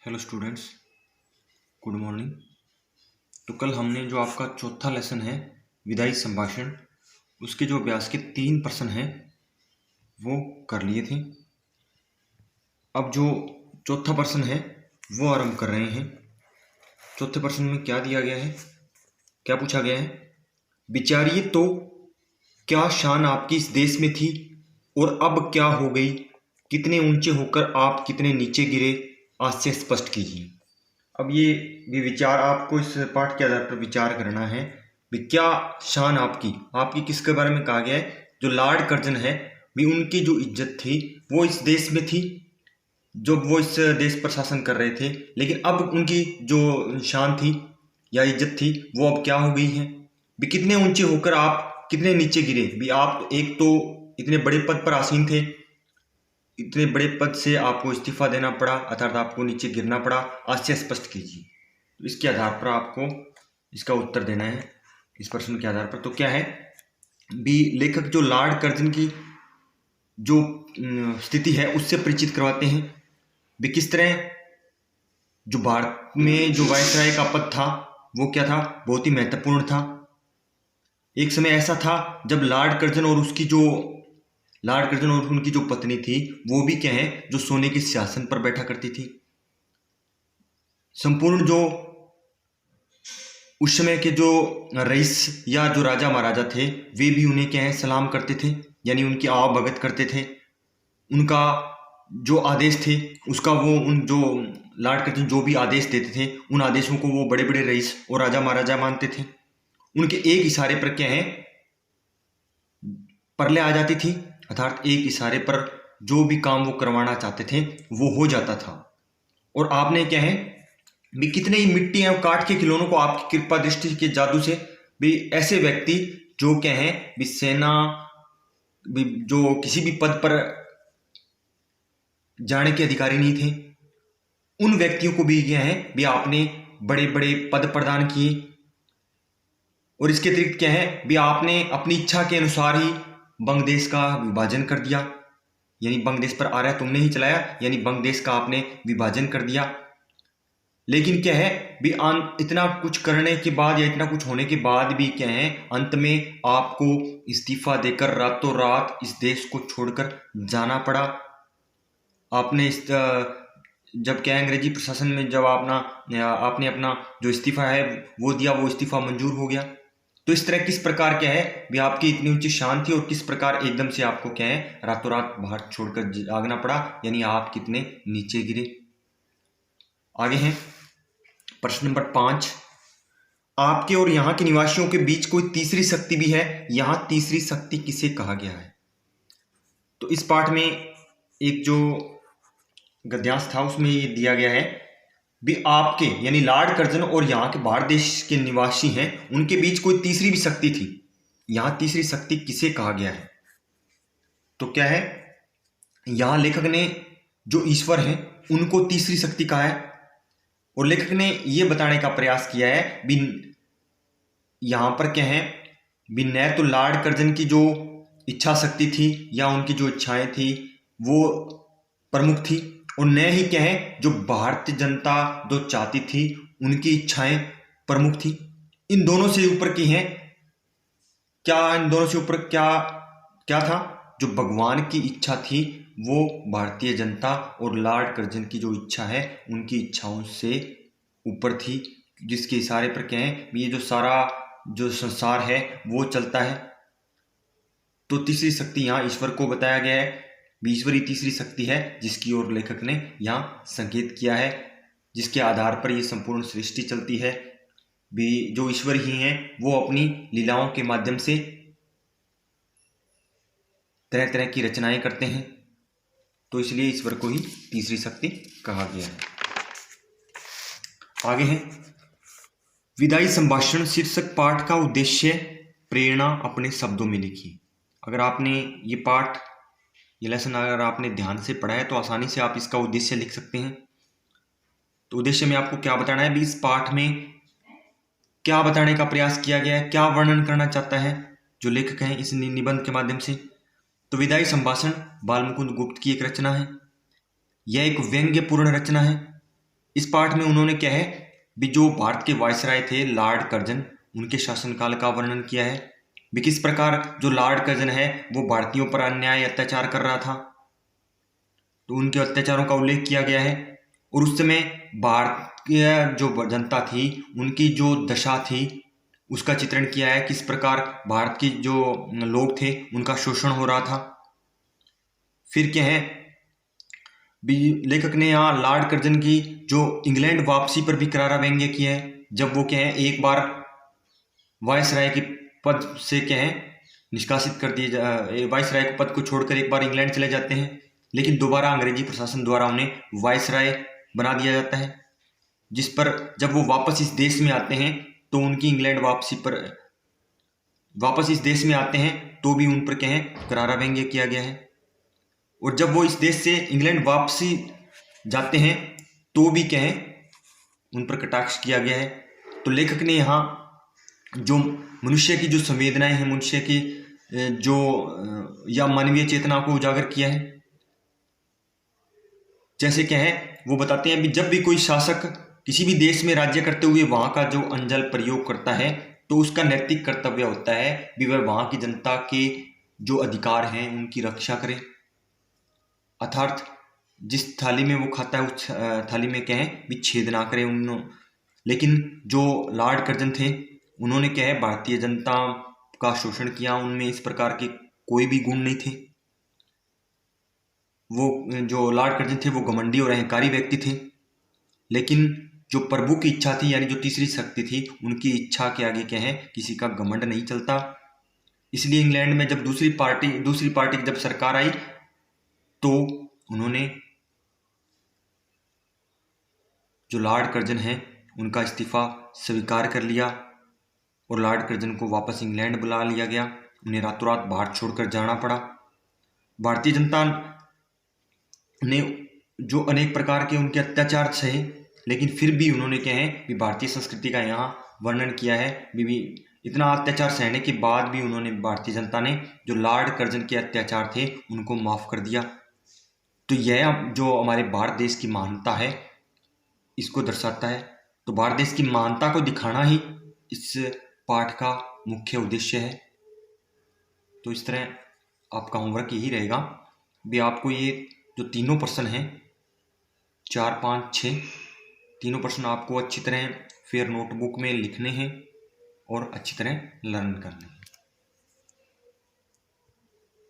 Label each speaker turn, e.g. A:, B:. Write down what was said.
A: Hello students, good morning. तो कल हमने जो आपका चौथा लेसन है विदाई संभाषण, उसके जो अभ्यास के 3 प्रश्न हैं वो कर लिए थे। अब जो चौथा प्रश्न है वो आरंभ कर रहे हैं। चौथे प्रश्न में क्या दिया गया है, क्या पूछा गया है? विचारिए तो क्या शान आपकी इस देश में थी और अब क्या हो गई? कितने ऊंचे होकर आप कितने नीचे गिरे, आज से स्पष्ट कीजिए। अब ये भी विचार आपको इस पाठ के आधार पर विचार करना है भी क्या शान आपकी किसके बारे में कहा गया है? जो लॉर्ड कर्जन है भी, उनकी जो इज्जत थी वो इस देश में थी जब वो इस देश पर शासन कर रहे थे, लेकिन अब उनकी जो शान थी या इज्जत थी वो अब क्या हो गई है? भी कितने ऊंचे होकर आप कितने नीचे गिरे। भी आप एक तो इतने बड़े पद पर आसीन थे, इतने बड़े पद से आपको इस्तीफा देना पड़ा, अर्थात आपको नीचे गिरना पड़ा। आज से स्पष्ट कीजिए। तो इसके आधार पर आपको इसका उत्तर देना है इस प्रश्न के आधार पर। तो क्या है भी, लेखक जो लॉर्ड कर्जन की जो स्थिति है उससे परिचित करवाते हैं भी किस तरह जो भारत में जो वायसराय का पद था वो क्या था, बहुत ही महत्वपूर्ण था। एक समय ऐसा था जब लॉर्ड कर्जन और उनकी जो पत्नी थी वो भी क्या है, जो सोने के सिंहासन पर बैठा करती थी। संपूर्ण जो उस समय के जो रईस या जो राजा महाराजा थे वे भी उन्हें क्या है, सलाम करते थे, यानी उनकी आवभगत करते थे। उनका जो आदेश थे उसका वो उन जो लॉर्ड कर्जन जो भी आदेश देते थे उन आदेशों को वो बड़े बड़े रईस और राजा महाराजा मानते थे। उनके एक इशारे पर क्या है, परले आ जाती थी, अर्थात एक इशारे पर जो भी काम वो करवाना चाहते थे वो हो जाता था। और आपने क्या है भी, कितने ही मिट्टी और काठ के खिलौनों को आपकी कृपा दृष्टि के जादू से भी ऐसे व्यक्ति जो क्या है भी सेना भी जो किसी भी पद पर जाने के अधिकारी नहीं थे, उन व्यक्तियों को भी क्या है भी आपने बड़े बड़े पद प्रदान किए। और इसके अतिरिक्त क्या है भी, आपने अपनी इच्छा के अनुसार ही बंग देश का विभाजन कर दिया, यानी बंग देश पर आर्य तुमने ही चलाया, यानी बंग देश का आपने विभाजन कर दिया। लेकिन क्या है भी, इतना कुछ करने के बाद या इतना कुछ होने के बाद भी क्या है, अंत में आपको इस्तीफा देकर रातों रात इस देश को छोड़कर जाना पड़ा। आपने जब क्या अंग्रेजी प्रशासन में जब आपने अपना जो इस्तीफा है वो दिया, वो इस्तीफा मंजूर हो गया। तो इस तरह किस प्रकार क्या है भी, आपकी इतनी ऊंची शान थी और किस प्रकार एकदम से आपको क्या है रातों रात भारत छोड़कर भागना पड़ा, यानी आप कितने नीचे गिरे। आगे हैं प्रश्न नंबर 5। आपके और यहाँ के निवासियों के बीच कोई तीसरी शक्ति भी है, यहां तीसरी शक्ति किसे कहा गया है? तो इस पाठ में एक जो गद्यांश था उसमें ये दिया गया है भी, आपके यानी लॉर्ड कर्जन और यहाँ के भारत देश के निवासी हैं उनके बीच कोई तीसरी भी शक्ति थी, यहां तीसरी शक्ति किसे कहा गया है? तो क्या है, यहां लेखक ने जो ईश्वर है उनको तीसरी शक्ति कहा है, और लेखक ने यह बताने का प्रयास किया है भी यहां पर क्या है भी, न तो लॉर्ड कर्जन की जो इच्छा शक्ति थी या उनकी जो इच्छाएं थी वो प्रमुख थी, और न ही क्या है जो भारतीय जनता जो चाहती थी उनकी इच्छाएं प्रमुख थी। इन दोनों से ऊपर की हैं क्या, इन दोनों से ऊपर क्या क्या था, जो भगवान की इच्छा थी वो भारतीय जनता और लॉर्ड कर्जन की जो इच्छा है उनकी इच्छाओं से ऊपर थी, जिसके इशारे पर क्या है ये जो सारा जो संसार है वो चलता है। तो तीसरी शक्ति यहाँ ईश्वर को बताया गया है, ईश्वरी तीसरी शक्ति है जिसकी ओर लेखक ने यहाँ संकेत किया है, जिसके आधार पर यह संपूर्ण सृष्टि चलती है। भी जो ईश्वर ही हैं वो अपनी लीलाओं के माध्यम से तरह तरह की रचनाएं करते हैं, तो इसलिए ईश्वर को ही तीसरी शक्ति कहा गया है। आगे है विदाई संभाषण शीर्षक पाठ का उद्देश्य प्रेरणा अपने शब्दों में लिखिए। अगर आपने ये पाठ ये लेसन अगर आपने ध्यान से पढ़ा है तो आसानी से आप इसका उद्देश्य लिख सकते हैं। तो उद्देश्य में आपको क्या बताना है भी, इस पाठ में क्या बताने का प्रयास किया गया है, क्या वर्णन करना चाहता है जो लेखक हैं इस निबंध के माध्यम से। तो विदाई संभाषण बालमुकुंद गुप्त की एक रचना है, यह एक व्यंग्यपूर्ण रचना है। इस पाठ में उन्होंने क्या है भी जो भारत के वायसराय थे लॉर्ड कर्जन, उनके शासनकाल का वर्णन किया है भी किस प्रकार जो लॉर्ड कर्जन है वो भारतीयों पर अन्याय अत्याचार कर रहा था, तो उनके अत्याचारों का उल्लेख किया गया है। और उस समय भारतीय जो जनता थी उनकी जो दशा थी उसका चित्रण किया है, किस प्रकार भारत के जो लोग थे उनका शोषण हो रहा था। फिर क्या है भी लेखक ने यहाँ लॉर्ड कर्जन की जो इंग्लैंड वापसी पर भी करारा व्यंग्य किया है, जब वो क्या है एक बार वायसराय के पद से क्या है निष्कासित कर दिए, वायसराय के पद को छोड़कर एक बार इंग्लैंड चले जाते हैं, लेकिन दोबारा अंग्रेजी प्रशासन द्वारा उन्हें वायसराय बना दिया जाता है, जिस पर जब वो वापस इस देश में आते हैं तो उनकी इंग्लैंड वापस इस देश में आते हैं तो भी उन पर क्या है करारा व्यंग्य किया गया है। और जब वो इस देश से इंग्लैंड वापसी जाते हैं तो भी क्या है उन पर कटाक्ष किया गया है। तो लेखक ने यहाँ जो मनुष्य की जो संवेदनाएं हैं, मनुष्य की जो या मानवीय चेतना को उजागर किया है। जैसे क्या है वो बताते हैं भी जब भी कोई शासक किसी भी देश में राज्य करते हुए वहां का जो अंजल प्रयोग करता है तो उसका नैतिक कर्तव्य होता है भी वह वहां की जनता के जो अधिकार हैं उनकी रक्षा करे, अर्थात जिस थाली में वो खाता है उस थाली में क्या है विच्छेद ना करे लेकिन जो लॉर्ड कर्जन थे उन्होंने क्या है भारतीय जनता का शोषण किया, उनमें इस प्रकार के कोई भी गुण नहीं थे। वो जो लॉर्ड कर्जन थे वो घमंडी और अहंकारी व्यक्ति थे, लेकिन जो प्रभु की इच्छा थी यानी जो तीसरी शक्ति थी उनकी इच्छा के आगे क्या है किसी का घमंड नहीं चलता। इसलिए इंग्लैंड में जब दूसरी पार्टी की जब सरकार आई तो उन्होंने जो लॉर्ड कर्जन हैं उनका इस्तीफा स्वीकार कर लिया और लॉर्ड कर्जन को वापस इंग्लैंड बुला लिया गया। उन्हें रातों रात भारत छोड़कर जाना पड़ा। भारतीय जनता ने जो अनेक प्रकार के उनके अत्याचार सहे, लेकिन फिर भी उन्होंने क्या है भी भारतीय संस्कृति का यहाँ वर्णन किया है। भी इतना अत्याचार सहने के बाद भी उन्होंने भारतीय जनता ने जो लॉर्ड कर्जन के अत्याचार थे उनको माफ कर दिया। तो यह जो हमारे भारत देश की महानता है इसको दर्शाता है। तो भारत देश की महानता को दिखाना ही इस पाठ का मुख्य उद्देश्य है। तो इस तरह आपका होमवर्क यही रहेगा भी आपको ये जो तीनों प्रश्न हैं 4, 5, 6 तीनों प्रश्न आपको अच्छी तरह फेयर नोटबुक में लिखने हैं और अच्छी तरह लर्न करने हैं।